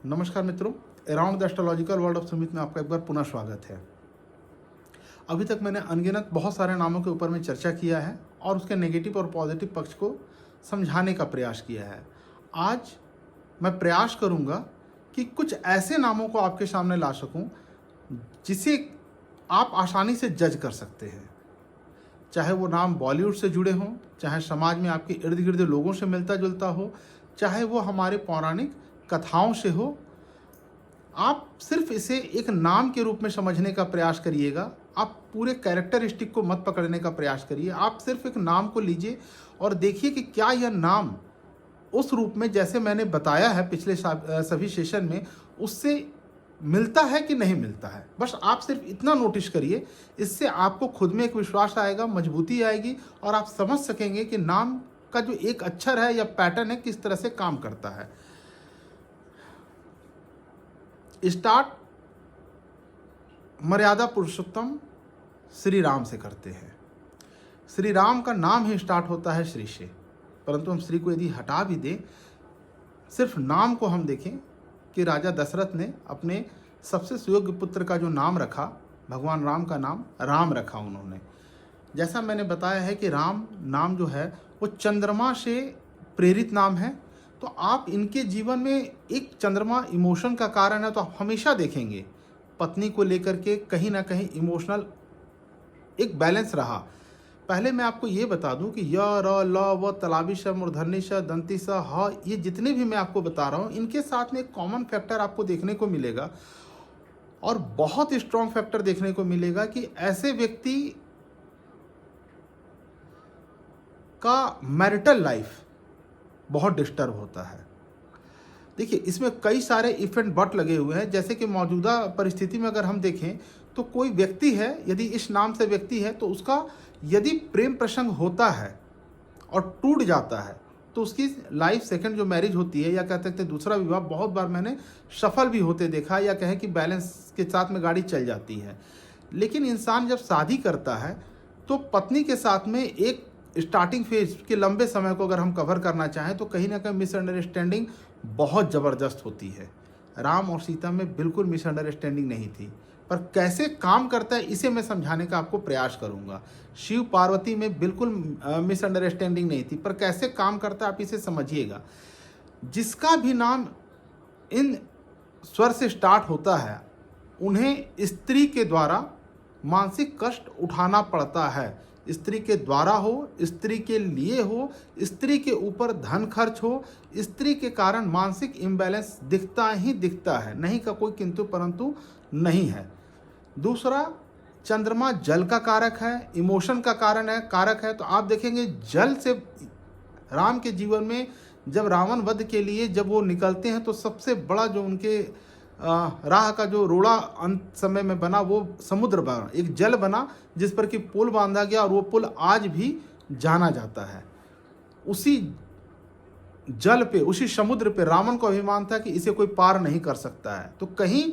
नमस्कार मित्रों, around the astrological world of Sumit में आपका एक बार पुनः स्वागत है। अभी तक मैंने अनगिनत बहुत सारे नामों के ऊपर में चर्चा किया है और उसके नेगेटिव और पॉजिटिव पक्ष को समझाने का प्रयास किया है। आज मैं प्रयास करूंगा कि कुछ ऐसे नामों को आपके सामने ला सकूं जिसे आप आसानी से जज कर सकते हैं। चाहे वो नाम बॉलीवुड से जुड़े हों, चाहे समाज में आपके इर्द गिर्द लोगों से मिलता जुलता हो, चाहे वो हमारे पौराणिक कथाओं से हो। आप सिर्फ इसे एक नाम के रूप में समझने का प्रयास करिएगा। आप पूरे कैरेक्टरिस्टिक को मत पकड़ने का प्रयास करिए। आप सिर्फ एक नाम को लीजिए और देखिए कि क्या यह नाम उस रूप में जैसे मैंने बताया है पिछले सभी सेशन में उससे मिलता है कि नहीं मिलता है। बस आप सिर्फ इतना नोटिस करिए। इससे आपको खुद में एक विश्वास आएगा, मजबूती आएगी और आप समझ सकेंगे कि नाम का जो एक अक्षर है या पैटर्न है किस तरह से काम करता है। स्टार्ट मर्यादा पुरुषोत्तम श्री राम से करते हैं। श्री राम का नाम ही स्टार्ट होता है श्री से, परंतु हम श्री को यदि हटा भी दें, सिर्फ नाम को हम देखें कि राजा दशरथ ने अपने सबसे सुयोग्य पुत्र का जो नाम रखा, भगवान राम का नाम राम रखा उन्होंने। जैसा मैंने बताया है कि राम नाम जो है वो चंद्रमा से प्रेरित नाम है, तो आप इनके जीवन में एक चंद्रमा इमोशन का कारण है, तो आप हमेशा देखेंगे पत्नी को लेकर के कहीं ना कहीं इमोशनल एक बैलेंस रहा। पहले मैं आपको ये बता दूं कि य र ल व तलाबी श मूर्धन्य श दंती स ह, ये जितने भी मैं आपको बता रहा हूँ इनके साथ में एक कॉमन फैक्टर आपको देखने को मिलेगा और बहुत स्ट्रॉन्ग फैक्टर देखने को मिलेगा कि ऐसे व्यक्ति का मैरिटल लाइफ बहुत डिस्टर्ब होता है। देखिए, इसमें कई सारे इफ एंड बट लगे हुए हैं। जैसे कि मौजूदा परिस्थिति में अगर हम देखें तो कोई व्यक्ति है, यदि इस नाम से व्यक्ति है तो उसका यदि प्रेम प्रसंग होता है और टूट जाता है तो उसकी लाइफ सेकंड जो मैरिज होती है या कह सकते हैं दूसरा विवाह, बहुत बार मैंने सफल भी होते देखा या कहें कि बैलेंस के साथ में गाड़ी चल जाती है। लेकिन इंसान जब शादी करता है तो पत्नी के साथ में एक स्टार्टिंग फेज के लंबे समय को अगर हम कवर करना चाहें तो कहीं ना कहीं मिसअंडरस्टैंडिंग बहुत ज़बरदस्त होती है। राम और सीता में बिल्कुल मिसअंडरस्टैंडिंग नहीं थी, पर कैसे काम करता है इसे मैं समझाने का आपको प्रयास करूंगा। शिव पार्वती में बिल्कुल मिसअंडरस्टैंडिंग नहीं थी, पर कैसे काम करता है आप इसे समझिएगा। जिसका भी नाम इन स्वर से स्टार्ट होता है उन्हें स्त्री के द्वारा मानसिक कष्ट उठाना पड़ता है। स्त्री के द्वारा हो, स्त्री के लिए हो, स्त्री के ऊपर धन खर्च हो, स्त्री के कारण मानसिक इम्बैलेंस दिखता ही दिखता है, नहीं का कोई किंतु परंतु नहीं है। दूसरा, चंद्रमा जल का कारक है, इमोशन का कारक है। तो आप देखेंगे जल से राम के जीवन में जब रावण वध के लिए जब वो निकलते हैं तो सबसे बड़ा जो उनके राह का जो रोड़ा अंत समय में बना वो समुद्र बना, एक जल बना जिस पर कि पुल बांधा गया और वो पुल आज भी जाना जाता है। उसी जल पे, उसी समुद्र पे रावण को अभिमान था कि इसे कोई पार नहीं कर सकता है। तो कहीं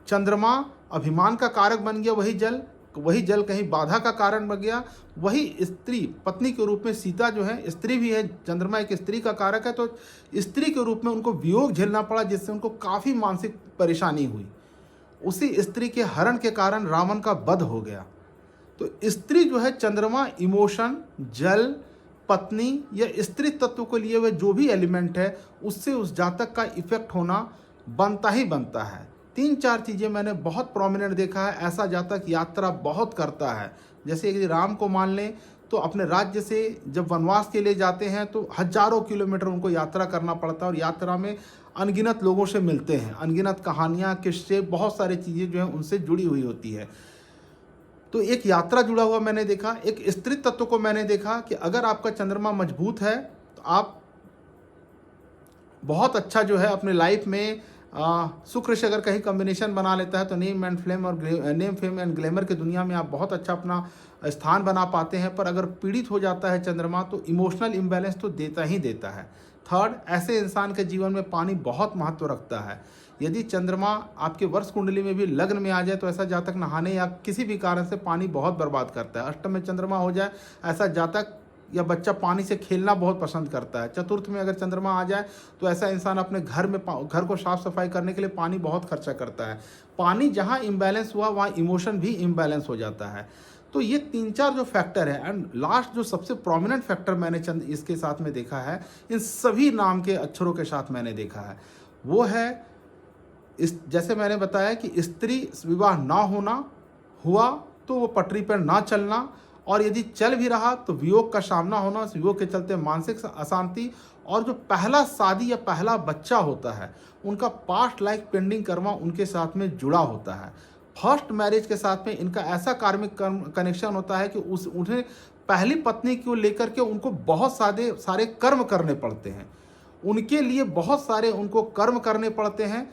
चंद्रमा अभिमान का कारक बन गया, वही जल कहीं बाधा का कारण बन गया। वही स्त्री पत्नी के रूप में सीता जो है स्त्री भी है, चंद्रमा एक स्त्री का कारक है, तो स्त्री के रूप में उनको वियोग झेलना पड़ा जिससे उनको काफ़ी मानसिक परेशानी हुई। उसी स्त्री के हरण के कारण रावण का वध हो गया। तो स्त्री जो है चंद्रमा इमोशन, जल, पत्नी या स्त्री तत्व को लिए हुए जो भी एलिमेंट है उससे उस जातक का इफेक्ट होना बनता ही बनता है। 3-4 चीज़ें मैंने बहुत प्रोमिनेंट देखा है। ऐसा जातक यात्रा बहुत करता है। जैसे यदि राम को मान लें तो अपने राज्य से जब वनवास के लिए जाते हैं तो हजारों किलोमीटर उनको यात्रा करना पड़ता है और यात्रा में अनगिनत लोगों से मिलते हैं, अनगिनत कहानियाँ, किस्से, बहुत सारी चीज़ें जो हैं उनसे जुड़ी हुई होती है। तो एक यात्रा जुड़ा हुआ मैंने देखा। एक स्त्री तत्व को मैंने देखा कि अगर आपका चंद्रमा मजबूत है तो आप बहुत अच्छा जो है अपने लाइफ में शुक्र से अगर कहीं कॉम्बिनेशन बना लेता है तो नेम फेम एंड ग्लैमर की दुनिया में आप बहुत अच्छा अपना स्थान बना पाते हैं। पर अगर पीड़ित हो जाता है चंद्रमा तो इमोशनल इम्बैलेंस तो देता ही देता है। थर्ड, ऐसे इंसान के जीवन में पानी बहुत महत्व रखता है। यदि चंद्रमा आपके वर्ष कुंडली में भी लग्न में आ जाए तो ऐसा जातक नहाने या किसी भी कारण से पानी बहुत बर्बाद करता है। अष्टम में चंद्रमा हो जाए ऐसा जातक या बच्चा पानी से खेलना बहुत पसंद करता है। चतुर्थ में अगर चंद्रमा आ जाए तो ऐसा इंसान अपने घर को साफ सफाई करने के लिए पानी बहुत खर्चा करता है। पानी जहाँ इम्बैलेंस हुआ वहाँ इमोशन भी इम्बैलेंस हो जाता है। तो ये 3-4 जो फैक्टर है, एंड लास्ट जो सबसे प्रोमिनेंट फैक्टर मैंने चंद इसके साथ में देखा है, इन सभी नाम के अक्षरों के साथ मैंने देखा है, वो है जैसे मैंने बताया कि स्त्री विवाह ना होना, हुआ तो वो पटरी पर ना चलना, और यदि चल भी रहा तो वियोग का सामना होना, उस वियोग के चलते मानसिक अशांति, और जो पहला शादी या पहला बच्चा होता है उनका पास्ट लाइफ पेंडिंग कर्मा उनके साथ में जुड़ा होता है। फर्स्ट मैरिज के साथ में इनका ऐसा कार्मिक कनेक्शन होता है कि उन्हें पहली पत्नी को लेकर के उनको बहुत सारे कर्म करने पड़ते हैं, उनके लिए बहुत सारे उनको कर्म करने पड़ते हैं।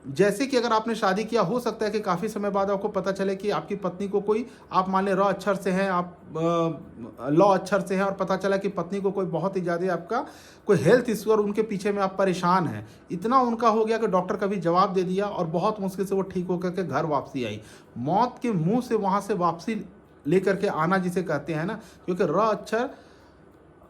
जैसे कि अगर आपने शादी किया, हो सकता है कि काफ़ी समय बाद आपको पता चले कि आपकी पत्नी को कोई, आप मान लें र अक्षर से हैं, आप लॉ अक्षर से हैं, और पता चला कि पत्नी को कोई बहुत ही ज़्यादा आपका कोई हेल्थ इश्यू और उनके पीछे में आप परेशान हैं, इतना उनका हो गया कि डॉक्टर का भी जवाब दे दिया और बहुत मुश्किल से वो ठीक होकर के घर वापसी आई। मौत के मुँह से वहाँ से वापसी लेकर के आना जिसे कहते हैं ना, क्योंकि र अक्षर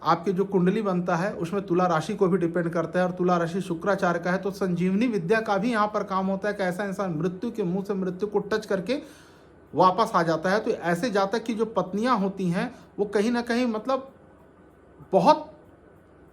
आपकी जो कुंडली बनता है उसमें तुला राशि को भी डिपेंड करता है, और तुला राशि शुक्राचार्य का है। तो संजीवनी विद्या का भी यहाँ पर काम होता है कि ऐसा इंसान मृत्यु के मुंह से मृत्यु को टच करके वापस आ जाता है। तो ऐसे जातक की जो पत्नियां होती हैं वो कहीं ना कहीं मतलब बहुत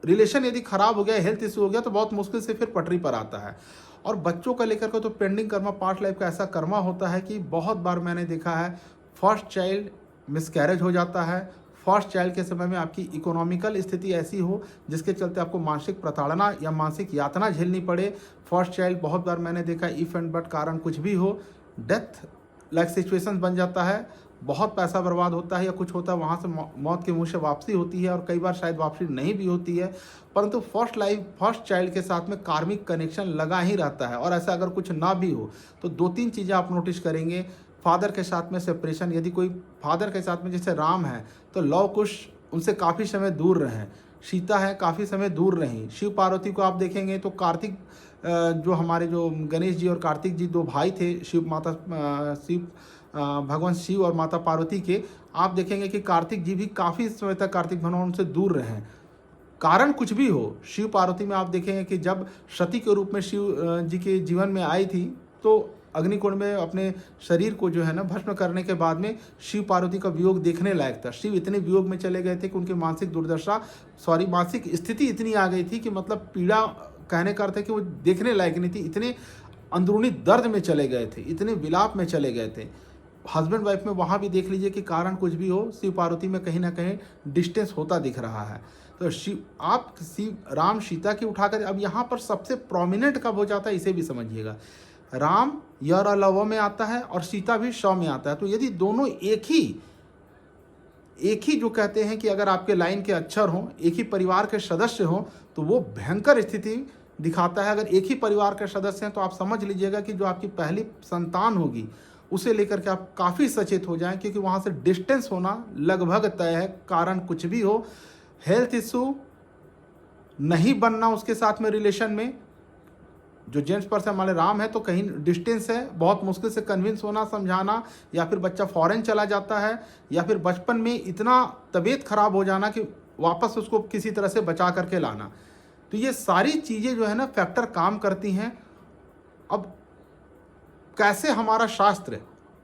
रिलेशन यदि खराब हो गया, हेल्थ इश्यू हो गया, तो बहुत मुश्किल से फिर पटरी पर आता है। और बच्चों का लेकर के तो पेंडिंग कर्मा पास्ट लाइफ का ऐसा कर्मा होता है कि बहुत बार मैंने देखा है फर्स्ट चाइल्ड मिसकैरेज हो जाता है। फर्स्ट चाइल्ड के समय में आपकी इकोनॉमिकल स्थिति ऐसी हो जिसके चलते आपको मानसिक प्रताड़ना या मानसिक यातना झेलनी पड़े। फर्स्ट चाइल्ड बहुत बार मैंने देखा इफ एंड बट कारण कुछ भी हो, डेथ लाइक सिचुएशन बन जाता है, बहुत पैसा बर्बाद होता है या कुछ होता है, वहाँ से मौत के मुंह से वापसी होती है, और कई बार शायद वापसी नहीं भी होती है। परंतु फर्स्ट चाइल्ड के साथ में कार्मिक कनेक्शन लगा ही रहता है। और ऐसा अगर कुछ ना भी हो तो 2-3 चीज़ें आप नोटिस करेंगे। फादर के साथ में सेपरेशन, यदि कोई फादर के साथ में जैसे राम है तो लव कुश उनसे काफ़ी समय दूर रहें, सीता है काफ़ी समय दूर रहीं। शिव पार्वती को आप देखेंगे तो कार्तिक जो हमारे जो गणेश जी और कार्तिक जी 2 भाई थे, भगवान शिव और माता पार्वती के, आप देखेंगे कि कार्तिक जी भी काफ़ी समय तक कार्तिक भगवान उनसे दूर रहें। कारण कुछ भी हो, शिव पार्वती में आप देखेंगे कि जब सती के रूप में शिव जी के जीवन में आई थी तो अग्निकुंड में अपने शरीर को जो है ना भस्म करने के बाद में शिव पार्वती का वियोग देखने लायक था। शिव इतने वियोग में चले गए थे कि उनकी मानसिक स्थिति इतनी आ गई थी कि मतलब पीड़ा कहने का अर्थ है कि वो देखने लायक नहीं थी, इतने अंदरूनी दर्द में चले गए थे, इतने विलाप में चले गए थे। हस्बैंड वाइफ में वहाँ भी देख लीजिए कि कारण कुछ भी हो, शिव पार्वती में कहीं ना कहीं डिस्टेंस होता दिख रहा है। तो शिव राम सीता की उठाकर, अब यहाँ पर सबसे प्रोमिनेंट कब हो जाता है इसे भी समझिएगा। राम य र लव में आता है और सीता भी श में आता है। तो यदि दोनों एक ही जो कहते हैं कि अगर आपके लाइन के अक्षर हों, एक ही परिवार के सदस्य हों, तो वो भयंकर स्थिति दिखाता है। अगर एक ही परिवार के सदस्य हैं तो आप समझ लीजिएगा कि जो आपकी पहली संतान होगी उसे लेकर के आप काफ़ी सचेत हो जाएं, क्योंकि वहाँ से डिस्टेंस होना लगभग तय है। कारण कुछ भी हो, हेल्थ इशू नहीं बनना उसके साथ में रिलेशन में, जो जेंट्स पर्सन हमारे राम है तो कहीं डिस्टेंस है, बहुत मुश्किल से कन्विंस होना, समझाना, या फिर बच्चा फॉरेन चला जाता है, या फिर बचपन में इतना तबीयत खराब हो जाना कि वापस उसको किसी तरह से बचा करके लाना। तो ये सारी चीज़ें जो है ना फैक्टर काम करती हैं। अब कैसे हमारा शास्त्र,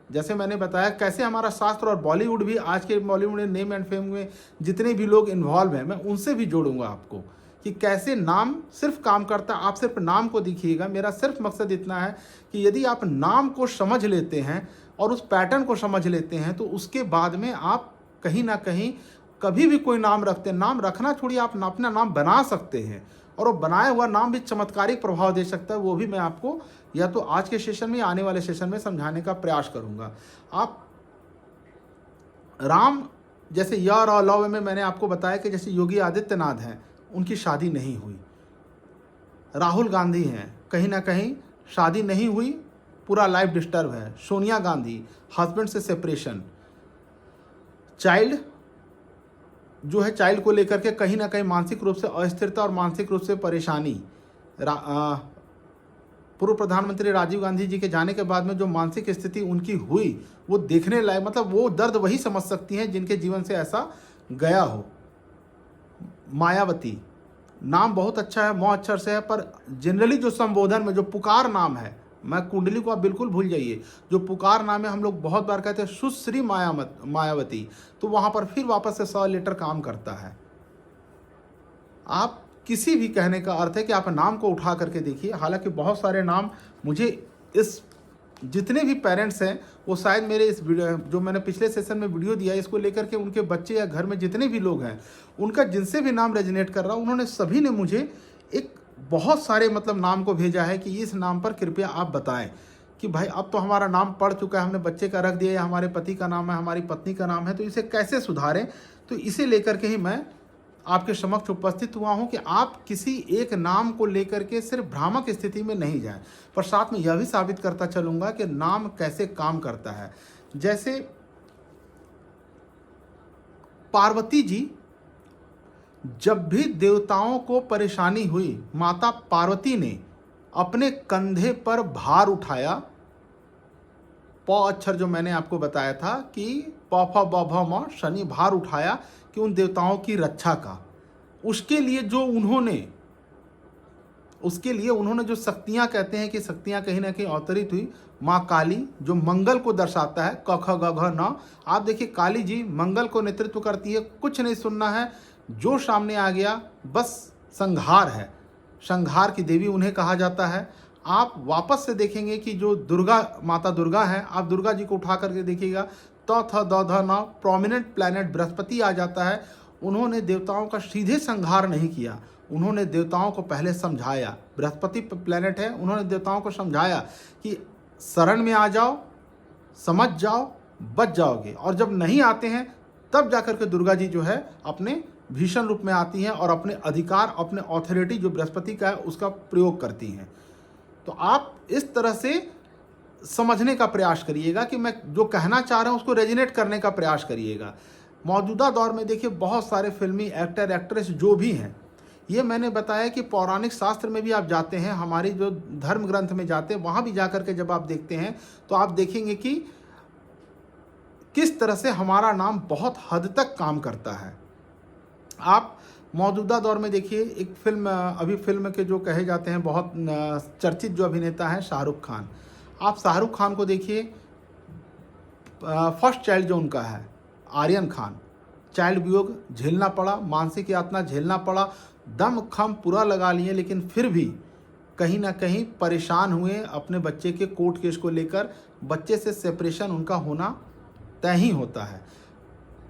जैसे मैंने बताया कैसे हमारा शास्त्र और बॉलीवुड भी, आज के बॉलीवुड में नेम एंड फेम में जितने भी लोग इन्वॉल्व हैं मैं उनसे भी जोड़ूंगा आपको कि कैसे नाम सिर्फ काम करता है। आप सिर्फ नाम को देखिएगा, मेरा सिर्फ मकसद इतना है कि यदि आप नाम को समझ लेते हैं और उस पैटर्न को समझ लेते हैं तो उसके बाद में आप कहीं ना कहीं कभी भी कोई नाम रखते हैं, नाम रखना छोड़िए, आप अपना नाम बना सकते हैं, और वो बनाया हुआ नाम भी चमत्कारिक प्रभाव दे सकता है। वो भी मैं आपको या तो आज के सेशन में या आने वाले सेशन में समझाने का प्रयास करूंगा। आप राम जैसे य र लव में मैंने आपको बताया कि जैसे योगी आदित्यनाथ हैं, उनकी शादी नहीं हुई। राहुल गांधी हैं, कहीं ना कहीं शादी नहीं हुई, पूरा लाइफ डिस्टर्ब है। सोनिया गांधी, हस्बैंड से सेपरेशन। चाइल्ड जो है, चाइल्ड को लेकर के कहीं ना कहीं मानसिक रूप से अस्थिरता और मानसिक रूप से परेशानी। पूर्व प्रधानमंत्री राजीव गांधी जी के जाने के बाद में जो मानसिक स्थिति उनकी हुई वो देखने लायक, मतलब वो दर्द वही समझ सकती हैं जिनके जीवन से ऐसा गया हो। मायावती नाम बहुत अच्छा है, मौ अक्षर से है, पर जनरली जो संबोधन में जो पुकार नाम है, मैं कुंडली को आप बिल्कुल भूल जाइए, जो पुकार नाम है हम लोग बहुत बार कहते हैं सुश्री मायावती, तो वहाँ पर फिर वापस से 100 लीटर काम करता है। आप किसी भी कहने का अर्थ है कि आप नाम को उठा करके देखिए। हालांकि बहुत सारे नाम मुझे इस जितने भी पेरेंट्स हैं वो शायद मेरे इस वीडियो जो मैंने पिछले सेशन में वीडियो दिया इसको लेकर के उनके बच्चे या घर में जितने भी लोग हैं उनका जिनसे भी नाम रेजोनेट कर रहा उन्होंने सभी ने मुझे एक बहुत सारे मतलब नाम को भेजा है कि इस नाम पर कृपया आप बताएं कि भाई अब तो हमारा नाम पड़ चुका है, हमने बच्चे का रख दिया या हमारे पति का नाम है, हमारी पत्नी का नाम है, तो इसे कैसे सुधारें। तो इसे लेकर के ही मैं आपके समक्ष उपस्थित हुआ हूं कि आप किसी एक नाम को लेकर के सिर्फ भ्रामक स्थिति में नहीं जाएं, पर साथ में यह भी साबित करता चलूंगा कि नाम कैसे काम करता है। जैसे पार्वती जी, जब भी देवताओं को परेशानी हुई, माता पार्वती ने अपने कंधे पर भार उठाया। प अक्षर जो मैंने आपको बताया था कि प फ ब भ म, शनि भार उठाया कि उन देवताओं की रक्षा का। उसके लिए उन्होंने जो शक्तियां कहते हैं कि शक्तियां कहीं ना कहीं अवतरित हुई। माँ काली जो मंगल को दर्शाता है, क ख ग घ न। आप देखिए काली जी मंगल को नेतृत्व करती है, कुछ नहीं सुनना है, जो सामने आ गया बस संहार है। संहार की देवी उन्हें कहा जाता है। आप वापस से देखेंगे कि जो माता दुर्गा है, आप दुर्गा जी को उठा करके देखिएगा, त थ द ध न, प्रोमिनेंट प्लैनेट बृहस्पति आ जाता है। उन्होंने देवताओं का सीधे संहार नहीं किया, उन्होंने देवताओं को पहले समझाया। बृहस्पति प्लैनेट है, उन्होंने देवताओं को समझाया कि शरण में आ जाओ, समझ जाओ, बच जाओगे। और जब नहीं आते हैं तब जाकर के दुर्गा जी जो है अपने भीषण रूप में आती हैं और अपने अधिकार, अपने ऑथोरिटी जो बृहस्पति का है उसका प्रयोग करती हैं। तो आप इस तरह से समझने का प्रयास करिएगा कि मैं जो कहना चाह रहा हूँ उसको रेजोनेट करने का प्रयास करिएगा। मौजूदा दौर में देखिए बहुत सारे फिल्मी एक्टर एक्ट्रेस जो भी हैं, ये मैंने बताया कि पौराणिक शास्त्र में भी आप जाते हैं, हमारी जो धर्म ग्रंथ में जाते हैं, वहाँ भी जा कर के जब आप देखते हैं तो आप देखेंगे कि किस तरह से हमारा नाम बहुत हद तक काम करता है। आप मौजूदा दौर में देखिए एक फिल्म, अभी फिल्म के जो कहे जाते हैं बहुत चर्चित जो अभिनेता हैं शाहरुख खान। आप शाहरुख खान को देखिए, फर्स्ट चाइल्ड जो उनका है आर्यन खान, चाइल्ड वियोग झेलना पड़ा, मानसिक यातना झेलना पड़ा, दम खम पूरा लगा लिए, लेकिन फिर भी कहीं ना कहीं परेशान हुए अपने बच्चे के कोर्ट केस को लेकर। बच्चे से सेपरेशन उनका होना तय ही होता है।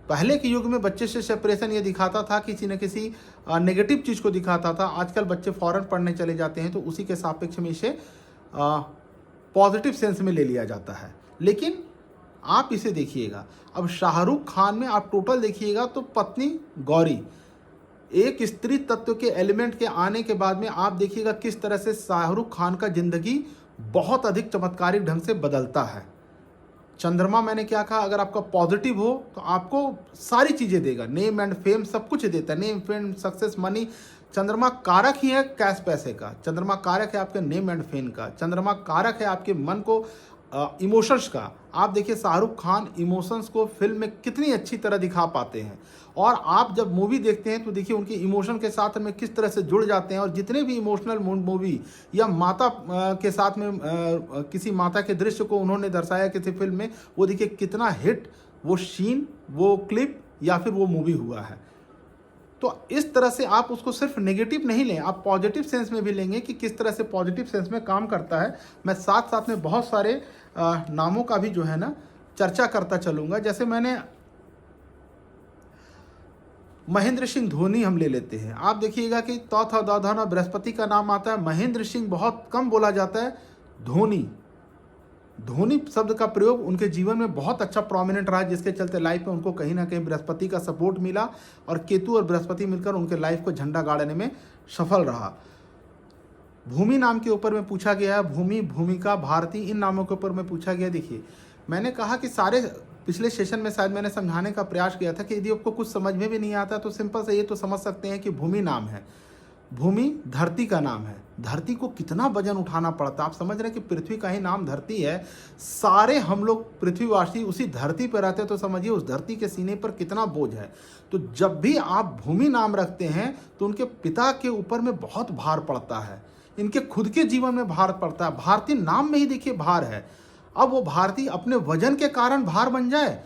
पहले के युग में बच्चे से सेपरेशन ये दिखाता था, किसी न किसी नेगेटिव चीज़ को दिखाता था। आजकल बच्चे फॉरेन पढ़ने चले जाते हैं तो उसी के सापेक्ष में इसे पॉजिटिव सेंस में ले लिया जाता है। लेकिन आप इसे देखिएगा, अब शाहरुख खान में आप टोटल देखिएगा तो पत्नी गौरी, एक स्त्री तत्व के एलिमेंट के आने के बाद में आप देखिएगा किस तरह से शाहरुख खान का जिंदगी बहुत अधिक चमत्कारिक ढंग से बदलता है। चंद्रमा मैंने क्या कहा, अगर आपका पॉजिटिव हो तो आपको सारी चीज़ें देगा, नेम एंड फेम सब कुछ देता है, नेम फेम सक्सेस मनी। चंद्रमा कारक ही है कैश पैसे का, चंद्रमा कारक है आपके नेम एंड फेम का, चंद्रमा कारक है आपके मन को इमोशंस का। आप देखिए शाहरुख खान इमोशंस को फिल्म में कितनी अच्छी तरह दिखा पाते हैं, और आप जब मूवी देखते हैं तो देखिए उनके इमोशन के साथ में किस तरह से जुड़ जाते हैं। और जितने भी इमोशनल मूवी या माता के साथ में किसी माता के दृश्य को उन्होंने दर्शाया किसी फिल्म में, वो देखिए कितना हिट वो सीन, वो क्लिप या फिर वो मूवी हुआ है। तो इस तरह से आप उसको सिर्फ नेगेटिव नहीं लें, आप पॉजिटिव सेंस में भी लेंगे कि किस तरह से पॉजिटिव सेंस में काम करता है। मैं साथ साथ में बहुत सारे नामों का भी जो है ना चर्चा करता चलूँगा। जैसे मैंने महेंद्र सिंह धोनी हम ले लेते हैं, आप देखिएगा कि त थ द ध न बृहस्पति का नाम आता है, महेंद्र सिंह बहुत कम बोला जाता है। धोनी शब्द का प्रयोग उनके जीवन में बहुत अच्छा प्रोमिनेंट रहा, जिसके चलते लाइफ में उनको कहीं ना कहीं बृहस्पति का सपोर्ट मिला और केतु और बृहस्पति मिलकर उनके लाइफ को झंडा गाड़ने में सफल रहा। भूमि नाम के ऊपर में पूछा गया है, भूमि, भूमिका, भारती, इन नामों के ऊपर में पूछा गया। देखिए मैंने कहा कि सारे पिछले सेशन में शायद मैंने समझाने का प्रयास किया था कि यदि आपको कुछ समझ में भी नहीं आता तो सिंपल से ये तो समझ सकते हैं कि भूमि नाम है। भूमि धरती का नाम है। धरती को कितना वजन उठाना पड़ता है, आप समझ रहे हैं कि पृथ्वी का ही नाम धरती है। सारे हम लोग पृथ्वीवासी उसी धरती पर रहते हैं, तो समझिए उस धरती के सीने पर कितना बोझ है। तो जब भी आप भूमि नाम रखते हैं तो उनके पिता के ऊपर में बहुत भार पड़ता है, इनके खुद के जीवन में भार पड़ता है। भारतीय नाम में ही देखिए भार है। अब वो भारतीय अपने वजन के कारण भार बन जाए,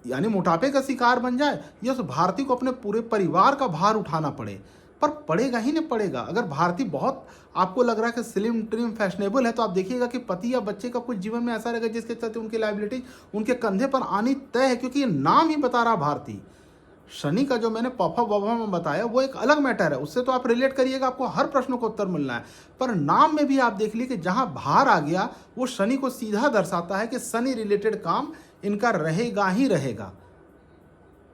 यानी मोटापे का शिकार बन जाए, या उस भारतीय को अपने पूरे परिवार का भार उठाना पड़े, पर पड़ेगा ही नहीं पड़ेगा। अगर भारतीय बहुत आपको लग रहा है कि स्लिम ट्रिम फैशनेबल है, तो आप देखिएगा कि पति या बच्चे का कुछ जीवन में ऐसा रहेगा जिसके चलते उनकी लायबिलिटी उनके कंधे पर आनी तय है, क्योंकि ये नाम ही बता रहा भारतीय। शनि का जो मैंने पफा वफा में बताया वो एक अलग मैटर है, उससे तो आप रिलेट करिएगा, आपको हर प्रश्न को उत्तर मिलना है। पर नाम में भी आप देख लीजिए कि जहां भार आ गया वो शनि को सीधा दर्शाता है कि शनि रिलेटेड काम इनका रहेगा ही रहेगा।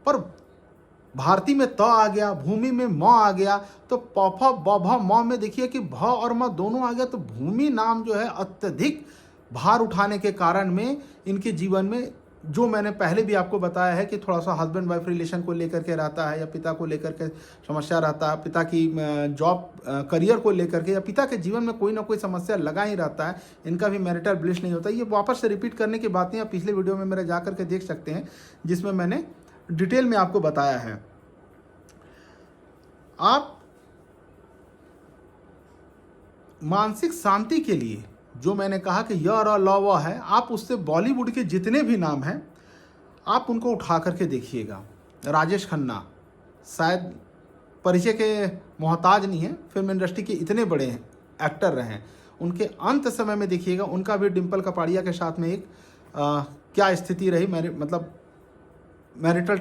पर भारती में त आ गया, भूमि में म आ गया, तो पफा बभा म में देखिए कि भ और म दोनों आ गया। तो भूमि नाम जो है अत्यधिक भार उठाने के कारण में इनके जीवन में, जो मैंने पहले भी आपको बताया है कि थोड़ा सा हस्बैंड वाइफ रिलेशन को लेकर के रहता है, या पिता को लेकर के समस्या रहता है, पिता की जॉब करियर को लेकर के, या पिता के जीवन में कोई ना कोई समस्या लगा ही रहता है। इनका भी मैरिटल ब्लिस नहीं होता। ये वापस से रिपीट करने की बातें आप पिछले वीडियो में मेरे जा करके देख सकते हैं, जिसमें मैंने डिटेल में आपको बताया है। आप मानसिक शांति के लिए जो मैंने कहा कि य र ल व है, आप उससे बॉलीवुड के जितने भी नाम हैं आप उनको उठा करके देखिएगा। राजेश खन्ना शायद परिचय के मोहताज नहीं है, फिल्म इंडस्ट्री के इतने बड़े एक्टर रहे हैं। उनके अंत समय में देखिएगा उनका भी डिम्पल कपाड़िया के साथ में एक क्या स्थिति रही, मतलब मैरिटल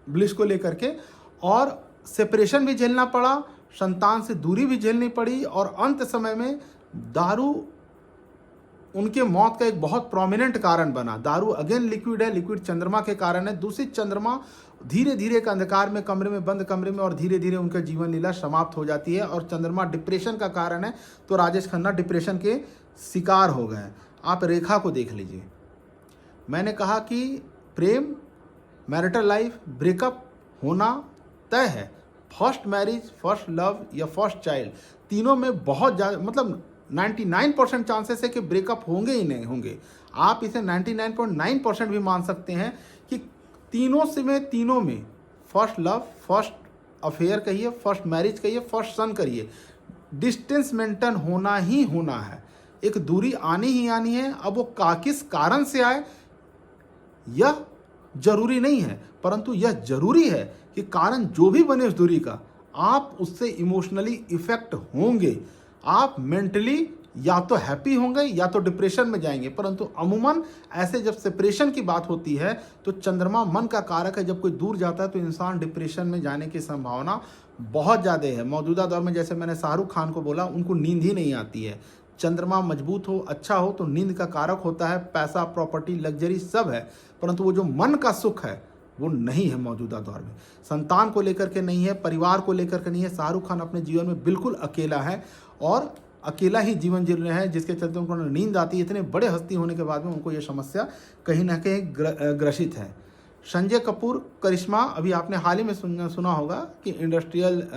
ब्लिस को लेकर के, और सेपरेशन भी झेलना पड़ा, संतान से दूरी भी झेलनी पड़ी, और अंत समय में दारू उनके मौत का एक बहुत प्रोमिनेंट कारण बना। दारू अगेन लिक्विड है, लिक्विड चंद्रमा के कारण है। दूषित चंद्रमा धीरे धीरे एक अंधकार में कमरे में, बंद कमरे में, और धीरे धीरे उनका जीवन लीला समाप्त हो जाती है। और चंद्रमा डिप्रेशन का कारण है, तो राजेश खन्ना डिप्रेशन के शिकार हो गए। आप रेखा को देख लीजिए। मैंने कहा कि प्रेम, मैरिटल लाइफ, ब्रेकअप होना तय है। फर्स्ट मैरिज, फर्स्ट लव या फर्स्ट चाइल्ड, तीनों में बहुत ज़्यादा, मतलब 99% चांसेस है कि ब्रेकअप होंगे ही नहीं होंगे। आप इसे 99.9% भी मान सकते हैं कि तीनों में फर्स्ट लव, फर्स्ट अफेयर कहिए, फर्स्ट मैरिज कहिए, फर्स्ट सन करिए, डिस्टेंस मेंटेन होना ही होना है। एक दूरी आनी ही आनी है। अब वो किस कारण से आए यह जरूरी नहीं है, परंतु यह जरूरी है कि कारण जो भी बने उस दूरी का, आप उससे इमोशनली इफेक्ट होंगे। आप मेंटली या तो हैप्पी होंगे या तो डिप्रेशन में जाएंगे। परंतु अमूमन ऐसे जब सेपरेशन की बात होती है तो चंद्रमा मन का कारक है। जब कोई दूर जाता है तो इंसान डिप्रेशन में जाने की संभावना बहुत ज़्यादा है। मौजूदा दौर में जैसे मैंने शाहरुख खान को बोला, उनको नींद ही नहीं आती है। चंद्रमा मजबूत हो, अच्छा हो तो नींद का कारक होता है, पैसा, प्रॉपर्टी, लग्जरी सब है, परंतु वो जो मन का सुख है वो नहीं है मौजूदा दौर में। संतान को लेकर के नहीं है, परिवार को लेकर के नहीं है। शाहरुख खान अपने जीवन में बिल्कुल अकेला है और अकेला ही जीवन जी रहे हैं, जिसके चलते उनको नींद आती है। इतने बड़े हस्ती होने के बाद में उनको ये समस्या कहीं ना कहीं ग्रसित है। संजय कपूर, करिश्मा, अभी आपने हाल ही में सुना होगा कि इंडस्ट्रियल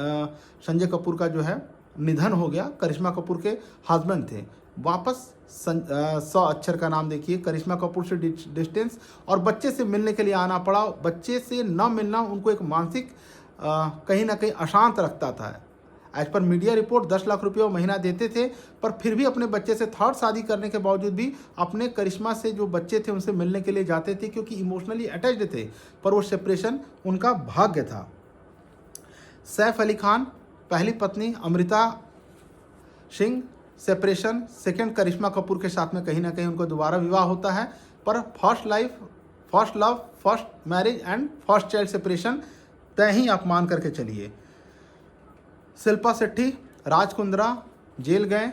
संजय कपूर का जो है निधन हो गया। करिश्मा कपूर के हस्बैंड थे। वापस 100 अक्षर का नाम देखिए, करिश्मा कपूर से डिस्टेंस और बच्चे से मिलने के लिए आना पड़ा। बच्चे से न मिलना उनको एक मानसिक कहीं ना कहीं अशांत रखता था। As per media report 10 lakh रुपये महीना देते थे, पर फिर भी अपने बच्चे से थर्ड शादी करने के बावजूद भी अपने करिश्मा से जो बच्चे थे उनसे मिलने के लिए जाते थे, क्योंकि इमोशनली अटैच्ड थे। पर वो सेपरेशन उनका भाग्य था। सैफ अली खान, पहली पत्नी अमृता सिंह, सेपरेशन। सेकंड करिश्मा कपूर के साथ में कहीं ना कहीं उनको दोबारा विवाह होता है, पर first life, first love, first marriage and first child separation तय ही आप मान करके चलिए। शिल्पा शेट्टी, राज कुंद्रा जेल गए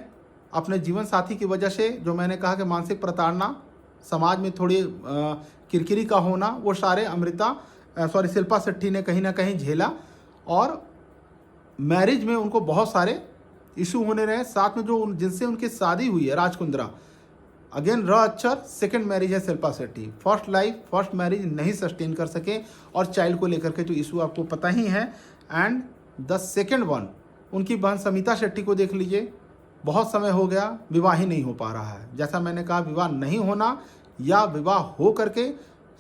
अपने जीवन साथी की वजह से। जो मैंने कहा कि मानसिक प्रताड़ना, समाज में थोड़ी किरकिरी का होना, वो सारे शिल्पा शेट्टी ने कहीं ना कहीं झेला। और मैरिज में उनको बहुत सारे इशू होने रहे। साथ में जो जिनसे उनकी शादी हुई है, राज कुंद्रा, अगेन अक्षर, सेकंड मैरिज है Shilpa Shetty. First life, first marriage नहीं सस्टेन कर सके, और चाइल्ड को लेकर के जो इशू आपको पता ही है। एंड द सेकेंड वन उनकी बहन समिता शेट्टी को देख लीजिए, बहुत समय हो गया, विवाह ही नहीं हो पा रहा है। जैसा मैंने कहा, विवाह नहीं होना या विवाह हो करके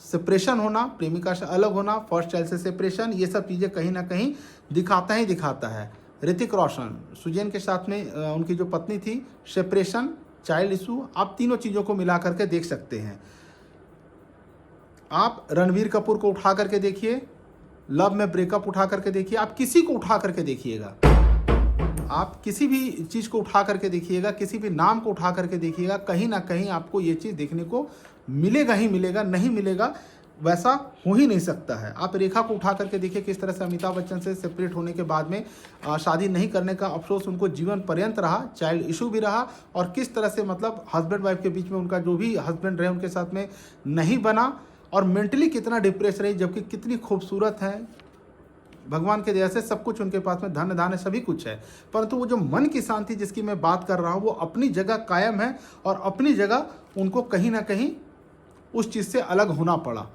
सेपरेशन होना, प्रेमिका से अलग होना, फर्स्ट चाइल्ड से सेपरेशन, ये सब चीज़ें कहीं ना कहीं दिखाता ही दिखाता है। ऋतिक रोशन, सुजैन के साथ में उनकी जो पत्नी थी, सेपरेशन, चाइल्ड इशू, आप तीनों चीज़ों को मिला करके देख सकते हैं। आप रणबीर कपूर को उठा करके देखिए, लव में ब्रेकअप उठा करके देखिए, आप किसी को उठा करके देखिएगा, आप किसी भी चीज़ को उठा करके देखिएगा, किसी भी नाम को उठा करके देखिएगा, कहीं ना कहीं आपको ये चीज़ देखने को मिलेगा ही मिलेगा, नहीं मिलेगा वैसा हो ही नहीं सकता है। आप रेखा को उठा करके देखिए, किस तरह से अमिताभ बच्चन से सेपरेट होने के बाद में शादी नहीं करने का अफसोस उनको जीवन पर्यंत रहा, चाइल्ड इशू भी रहा, और किस तरह से मतलब हस्बैंड वाइफ के बीच में उनका जो भी हस्बैंड रहे उनके साथ में नहीं बना, और मेंटली कितना डिप्रेस रही, जबकि कितनी खूबसूरत है, भगवान के दया से सब कुछ उनके पास में, धन धान्य सभी कुछ है, परंतु वो जो मन की शांति जिसकी मैं बात कर रहा हूँ वो अपनी जगह कायम है, और अपनी जगह उनको कहीं ना कहीं उस चीज़ से अलग होना पड़ा।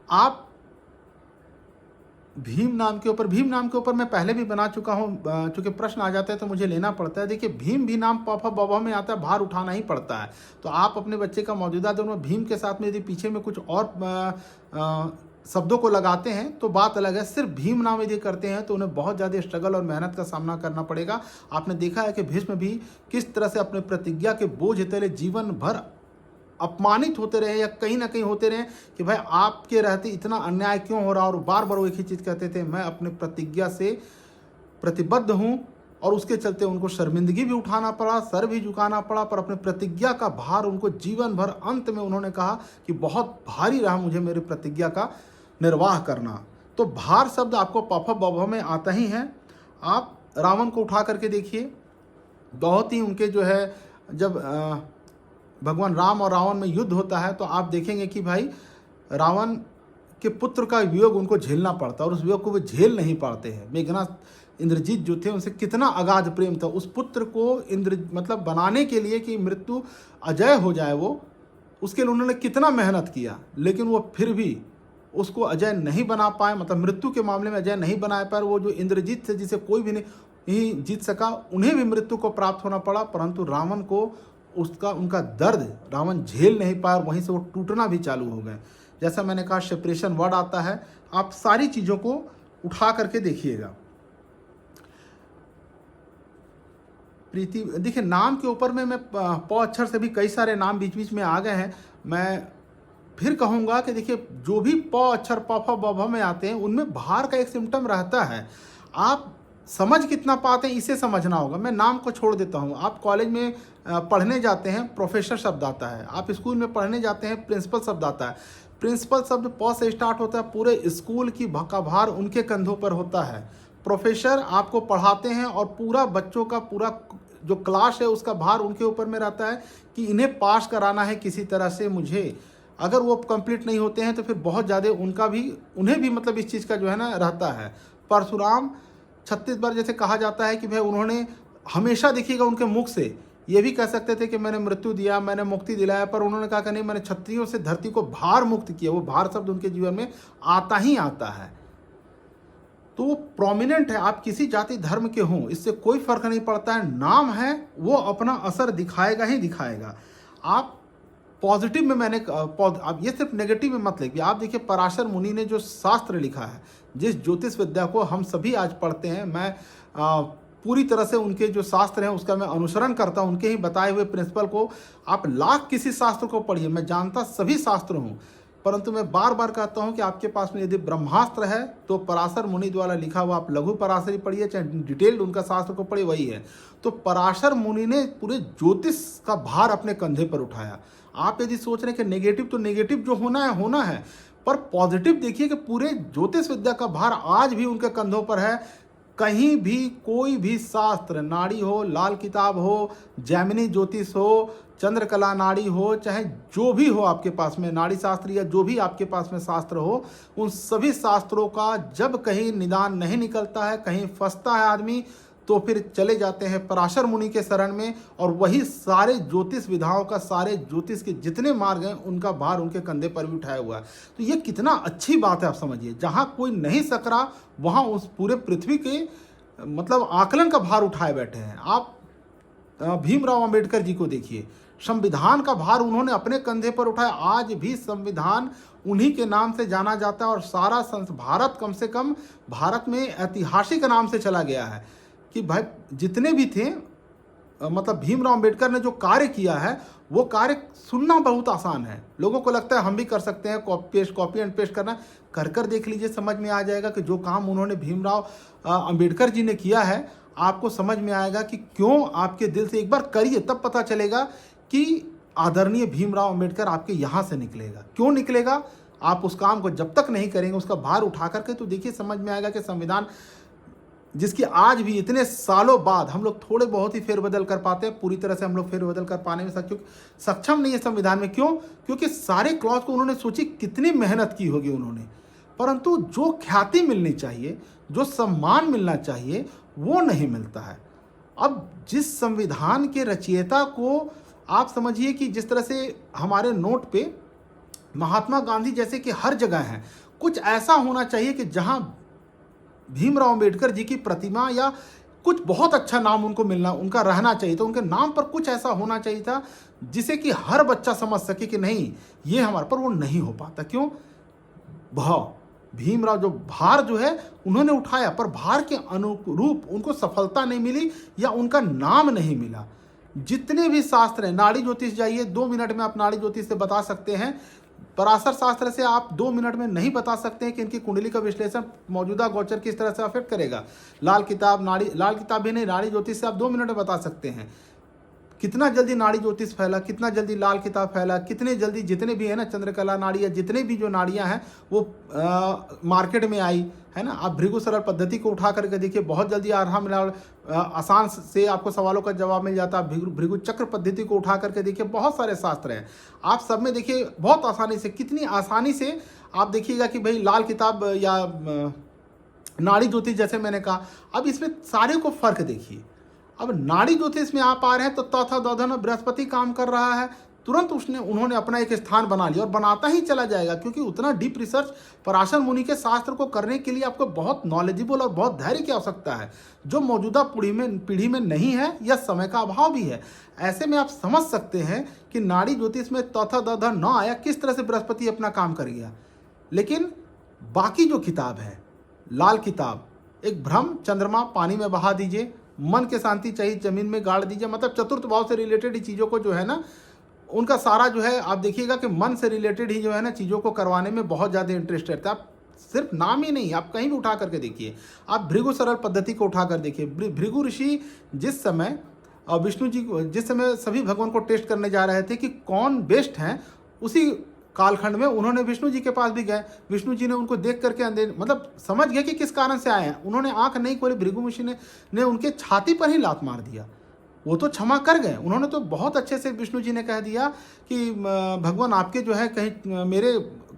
आप भीम नाम के ऊपर मैं पहले भी बना चुका हूँ, चूँकि प्रश्न आ जाता है तो मुझे लेना पड़ता है। देखिए, भीम भी नाम पापा बाबा में आता है, भार उठाना ही पड़ता है। तो आप अपने बच्चे का मौजूदा दौर में भीम के साथ में यदि पीछे में कुछ और शब्दों को लगाते हैं तो बात अलग है। सिर्फ भीम नाम यदि करते हैं तो उन्हें बहुत ज़्यादा स्ट्रगल और मेहनत का सामना करना पड़ेगा। आपने देखा है कि भीष्म भी किस तरह से अपने प्रतिज्ञा के बोझ तले जीवन भर अपमानित होते रहे, या कहीं ना कहीं होते रहे कि भाई आपके रहते इतना अन्याय क्यों हो रहा, और बार बार वो एक ही चीज़ कहते थे, मैं अपने प्रतिज्ञा से प्रतिबद्ध हूँ, और उसके चलते उनको शर्मिंदगी भी उठाना पड़ा, सर भी झुकाना पड़ा, पर अपने प्रतिज्ञा का भार उनको जीवन भर, अंत में उन्होंने कहा कि बहुत भारी रहा मुझे मेरी प्रतिज्ञा का निर्वाह करना। तो भार शब्द आपको पापा बाबा में आता ही है। आप रावण को उठा करके देखिए, बहुत ही उनके जो है, जब भगवान राम और रावण में युद्ध होता है तो आप देखेंगे कि भाई रावण के पुत्र का वियोग उनको झेलना पड़ता है, और उस वियोग को वो झेल नहीं पाते हैं। मेघनाथ इंद्रजीत जो थे उनसे कितना अगाध प्रेम था, उस पुत्र को इंद्र मतलब बनाने के लिए कि मृत्यु अजय हो जाए, वो उसके लिए उन्होंने कितना मेहनत किया, लेकिन वो फिर भी उसको अजय नहीं बना पाए, मतलब मृत्यु के मामले में अजय नहीं बना पाए। वो जो इंद्रजीत थे जिसे कोई भी नहीं जीत सका, उन्हें भी मृत्यु को प्राप्त होना पड़ा, परंतु रावण को उनका दर्द रावण झेल नहीं पाया, और वहीं से वो टूटना भी चालू हो गए। जैसा मैंने कहा, सेपरेशन वर्ड आता है, आप सारी चीज़ों को उठा करके देखिएगा। प्रीति, देखिए नाम के ऊपर में मैं प अक्षर से भी कई सारे नाम बीच बीच में आ गए हैं। मैं फिर कहूँगा कि देखिए, जो भी प अक्षर प फ ब भ में आते हैं उनमें भार का एक सिम्टम रहता है। आप समझ कितना पाते हैं इसे समझना होगा। मैं नाम को छोड़ देता हूँ। आप कॉलेज में पढ़ने जाते हैं, प्रोफेसर शब्द आता है। आप स्कूल में पढ़ने जाते हैं, प्रिंसिपल शब्द आता है। प्रिंसिपल शब्द प से स्टार्ट होता है, पूरे स्कूल की का भार उनके कंधों पर होता है। प्रोफेसर आपको पढ़ाते हैं और पूरा बच्चों का पूरा जो क्लास है उसका भार उनके ऊपर में रहता है कि इन्हें पास कराना है किसी तरह से मुझे। अगर वो कंप्लीट नहीं होते हैं तो फिर बहुत ज़्यादा उन्हें भी मतलब इस चीज़ का जो है ना रहता है। परशुराम 36 बार जैसे कहा जाता है कि भाई उन्होंने हमेशा, देखिएगा उनके मुख से ये भी कह सकते थे कि मैंने मृत्यु दिया, मैंने मुक्ति दिलाया, पर उन्होंने कहा कि नहीं, मैंने क्षत्रियों से धरती को भार मुक्त किया। वो भार शब्द उनके जीवन में आता ही आता है, तो वो प्रोमिनेंट है। आप किसी जाति धर्म के हों, इससे कोई फर्क नहीं पड़ता है। नाम है वो अपना असर दिखाएगा ही दिखाएगा। आप पॉजिटिव में आप ये सिर्फ नेगेटिव में मत लिखिए। आप देखिए, पराशर मुनि ने जो शास्त्र लिखा है, जिस ज्योतिष विद्या को हम सभी आज पढ़ते हैं, मैं पूरी तरह से उनके जो शास्त्र हैं उसका मैं अनुसरण करता हूं। उनके ही बताए हुए प्रिंसिपल को आप लाख किसी शास्त्र को पढ़िए, मैं जानता सभी शास्त्र हूँ, परंतु मैं बार बार कहता हूं कि आपके पास में यदि ब्रह्मास्त्र है तो पराशर मुनि द्वारा लिखा हुआ आप लघु पराशरी पढ़िए, चाहे डिटेल्ड उनका शास्त्र को पढ़िए, वही है। तो पराशर मुनि ने पूरे ज्योतिष का भार अपने कंधे पर उठाया। आप यदि सोच रहे हैं कि नेगेटिव, तो नेगेटिव जो होना है, पर पॉजिटिव देखिए कि पूरे ज्योतिष विद्या का भार आज भी उनके कंधों पर है। कहीं भी कोई भी शास्त्र, नाड़ी हो, लाल किताब हो, जैमिनी ज्योतिष हो, चंद्रकला नाड़ी हो, चाहे जो भी हो आपके पास में नाड़ी शास्त्र या जो भी आपके पास में शास्त्र हो, उन सभी शास्त्रों का जब कहीं निदान नहीं निकलता है, कहीं फंसता है आदमी, तो फिर चले जाते हैं पराशर मुनि के शरण में, और वही सारे ज्योतिष विधाओं का, सारे ज्योतिष के जितने मार्ग हैं उनका भार उनके कंधे पर भी उठाया हुआ है। तो ये कितना अच्छी बात है, आप समझिए। जहाँ कोई नहीं सकरा वहाँ उस पूरे पृथ्वी के मतलब आकलन का भार उठाए बैठे हैं। आप भीमराव अंबेडकर जी को देखिए, संविधान का भार उन्होंने अपने कंधे पर उठाया। आज भी संविधान उन्हीं के नाम से जाना जाता है और सारा भारत कम से कम भारत में ऐतिहासिक नाम से चला गया है कि भाई जितने भी थे मतलब भीमराव अंबेडकर ने जो कार्य किया है वो कार्य सुनना बहुत आसान है। लोगों को लगता है हम भी कर सकते हैं, कॉपी एंड पेस्ट करना। कर कर देख लीजिए, समझ में आ जाएगा कि जो काम उन्होंने भीमराव अंबेडकर जी ने किया है, आपको समझ में आएगा कि क्यों आपके दिल से। एक बार करिए तब पता चलेगा कि आदरणीय भीमराव अंबेडकर आपके यहाँ से निकलेगा। क्यों निकलेगा? आप उस काम को जब तक नहीं करेंगे, उसका भार उठा करके, तो देखिए समझ में आएगा कि संविधान जिसकी आज भी इतने सालों बाद हम लोग थोड़े बहुत ही फेरबदल कर पाते हैं, पूरी तरह से हम लोग फेरबदल कर पाने में सक्षम नहीं है संविधान में। क्यों? क्योंकि सारे क्लॉज को उन्होंने सोची कितनी मेहनत की होगी उन्होंने, परंतु जो ख्याति मिलनी चाहिए, जो सम्मान मिलना चाहिए, वो नहीं मिलता है। अब जिस संविधान के रचयिता को आप समझिए कि जिस तरह से हमारे नोट पे महात्मा गांधी जैसे कि हर जगह हैं, कुछ ऐसा होना चाहिए कि जहां भीमराव अंबेडकर जी की प्रतिमा या कुछ बहुत अच्छा नाम उनको मिलना, उनका रहना चाहिए। तो उनके नाम पर कुछ ऐसा होना चाहिए था जिसे कि हर बच्चा समझ सके कि नहीं ये हमारे पर, वो नहीं हो पाता। क्यों? भाव भीमराव जो भार जो है उन्होंने उठाया, पर भार के अनुरूप उनको सफलता नहीं मिली या उनका नाम नहीं मिला। जितने भी शास्त्र हैं, नाड़ी ज्योतिष जाइए, 2 मिनट में आप नाड़ी ज्योतिष से बता सकते हैं। पराशर शास्त्र से आप 2 मिनट में नहीं बता सकते हैं कि इनकी कुंडली का विश्लेषण मौजूदा गोचर किस तरह से अफेक्ट करेगा। लाल किताब भी नहीं, नाड़ी ज्योतिष से आप 2 मिनट में बता सकते हैं कितना जल्दी नाड़ी ज्योतिष फैला, कितना जल्दी लाल किताब फैला, कितने जल्दी जितने भी है ना चंद्रकला नाड़ी या जितने भी जो नाड़ियां हैं वो मार्केट में आई है ना। आप भृगु सरल पद्धति को उठा करके देखिए, बहुत जल्दी आसान से आपको सवालों का जवाब मिल जाता है। भृगु चक्र पद्धति को उठा करके देखिए, बहुत सारे शास्त्र हैं, आप सब में देखिए बहुत आसानी से, कितनी आसानी से आप देखिएगा कि भाई लाल किताब या नाड़ी ज्योतिष जैसे मैंने कहा। अब इसमें सारे को फर्क देखिए। अब नाड़ी ज्योतिष में आप आ रहे हैं तो तथा दौधन में बृहस्पति काम कर रहा है, तुरंत उन्होंने अपना एक स्थान बना लिया और बनाता ही चला जाएगा, क्योंकि उतना डीप रिसर्च पराशर मुनि के शास्त्र को करने के लिए आपको बहुत नॉलेजेबल और बहुत धैर्य की आवश्यकता है, जो मौजूदा पीढ़ी में नहीं है या समय का अभाव भी है। ऐसे में आप समझ सकते हैं कि नाड़ी ज्योतिष में तथा दौधन न आया, किस तरह से बृहस्पति अपना काम कर गया। लेकिन बाकी जो किताब है, लाल किताब, एक भ्रम, चंद्रमा पानी में बहा दीजिए, मन के शांति चाहिए जमीन में गाड़ दीजिए, मतलब चतुर्थ भाव से रिलेटेड ही चीज़ों को जो है ना, उनका सारा जो है आप देखिएगा कि मन से रिलेटेड ही जो है ना चीज़ों को करवाने में बहुत ज़्यादा इंटरेस्ट रहता है। आप सिर्फ नाम ही नहीं, आप कहीं भी उठा करके देखिए, आप भृगु सरल पद्धति को उठा कर देखिए। भृगु ऋषि जिस समय विष्णु जी जिस समय सभी भगवान को टेस्ट करने जा रहे थे कि कौन बेस्ट हैं, उसी कालखंड में उन्होंने विष्णु जी के पास भी गए। विष्णु जी ने उनको देख करके मतलब समझ गए कि किस कारण से आए हैं। उन्होंने आंख नहीं खोली, भृगु ऋषि ने उनके छाती पर ही लात मार दिया। वो तो क्षमा कर गए, उन्होंने तो बहुत अच्छे से विष्णु जी ने कह दिया कि भगवान आपके जो है कहीं मेरे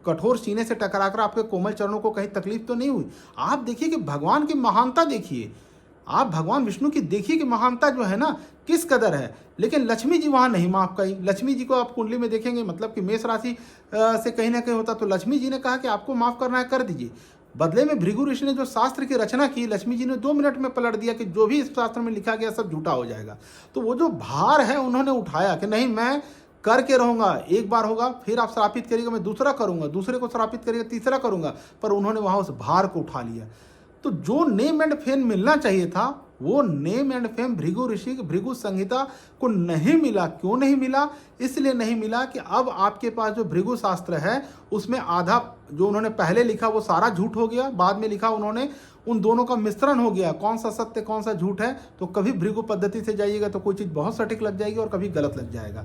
कठोर सीने से टकराकर आपके कोमल चरणों को कहीं तकलीफ तो नहीं हुई। आप देखिए कि भगवान की महानता देखिए, आप भगवान विष्णु की देखिए कि महानता जो है ना किस कदर है। लेकिन लक्ष्मी जी वहाँ नहीं माफ कही। लक्ष्मी जी को आप कुंडली में देखेंगे, मतलब कि मेष राशि से कहीं ना कहीं होता, तो लक्ष्मी जी ने कहा कि आपको माफ करना है कर दीजिए। बदले में भृगु ऋषि ने जो शास्त्र की रचना की, लक्ष्मी जी ने 2 मिनट में पलट दिया कि जो भी इस शास्त्र में लिखा गया सब झूठा हो जाएगा। तो वो जो भार है उन्होंने उठाया कि नहीं, मैं करके रहूंगा, एक बार होगा फिर आप श्रापित करिएगा, मैं दूसरा करूंगा, दूसरे को श्रापित करिएगा, तीसरा करूंगा, पर उन्होंने वहां उस भार को उठा लिया। तो जो नेम एंड फेम मिलना चाहिए था, वो नेम एंड फेम भृगु ऋषि भृगु संहिता को नहीं मिला। क्यों नहीं मिला? इसलिए नहीं मिला कि अब आपके पास जो भृगु शास्त्र है उसमें आधा जो उन्होंने पहले लिखा वो सारा झूठ हो गया, बाद में लिखा उन्होंने उन दोनों का मिश्रण हो गया, कौन सा सत्य कौन सा झूठ है। तो कभी भृगु पद्धति से जाइएगा तो कोई चीज़ बहुत सटीक लग जाएगी और कभी गलत लग जाएगा।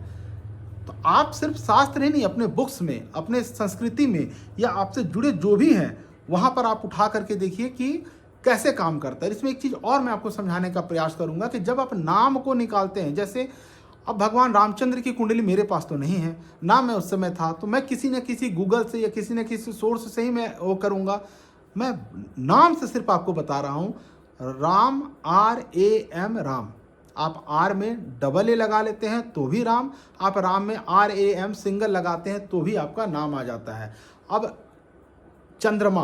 तो आप सिर्फ शास्त्र ही नहीं, अपने बुक्स में, अपने संस्कृति में या आपसे जुड़े जो भी हैं वहाँ पर आप उठा करके देखिए कि कैसे काम करता है। इसमें एक चीज़ और मैं आपको समझाने का प्रयास करूंगा कि जब आप नाम को निकालते हैं, जैसे अब भगवान रामचंद्र की कुंडली मेरे पास तो नहीं है ना, मैं उस समय था, तो मैं किसी न किसी गूगल से या किसी न किसी सोर्स से ही मैं वो करूँगा। मैं नाम से सिर्फ आपको बता रहा हूँ, राम, RAM राम, आप R में डबल A लगा लेते हैं तो भी राम, आप राम में RAM सिंगल लगाते हैं तो भी आपका नाम आ जाता है। अब चंद्रमा,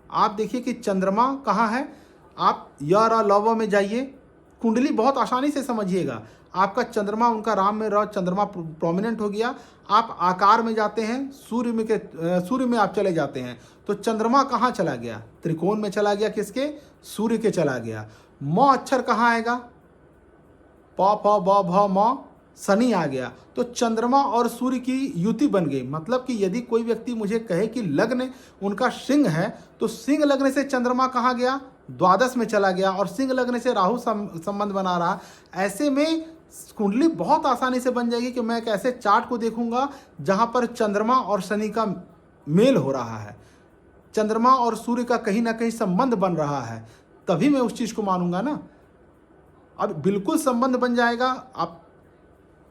आप देखिए कि चंद्रमा कहाँ है, आप या लव में जाइए, कुंडली बहुत आसानी से समझिएगा। आपका चंद्रमा उनका राम में रह चंद्रमा प्रोमिनेंट हो गया। आप आकार में जाते हैं, सूर्य में आप चले जाते हैं, तो चंद्रमा कहाँ चला गया? त्रिकोण में चला गया, किसके? सूर्य के चला गया। म अक्षर कहाँ आएगा? प फ ब भ म, शनि आ गया। तो चंद्रमा और सूर्य की युति बन गई। मतलब कि यदि कोई व्यक्ति मुझे कहे कि लग्न उनका सिंह है, तो सिंह लग्न से चंद्रमा कहाँ गया? द्वादश में चला गया, और सिंह लग्न से राहु संबंध बना रहा। ऐसे में कुंडली बहुत आसानी से बन जाएगी कि मैं एक ऐसे चार्ट को देखूंगा जहां पर चंद्रमा और शनि का मेल हो रहा है, चंद्रमा और सूर्य का कहीं ना कहीं संबंध बन रहा है, तभी मैं उस चीज को मानूंगा ना। अब बिल्कुल संबंध बन जाएगा, आप